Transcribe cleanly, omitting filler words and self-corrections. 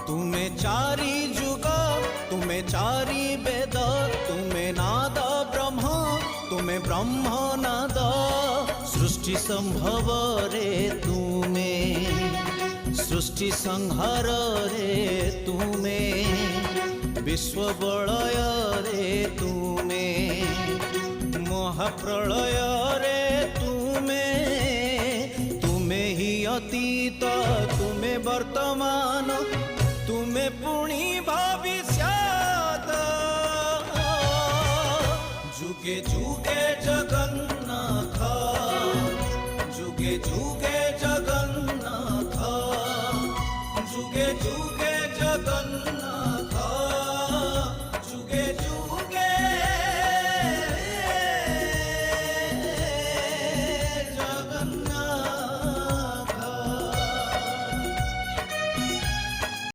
तुमे चारि जुग तुमे चारि वेद तुमे नाद ब्रह्म तुमे ब्रह्म नाद सृष्टि संभव रे तुमे सृष्टि संहार रे तुमे विश्व बलय रे तुमे महाप्रलय रे तुमे तुमे ही अतीत तुमे वर्तमान तुमे पुणी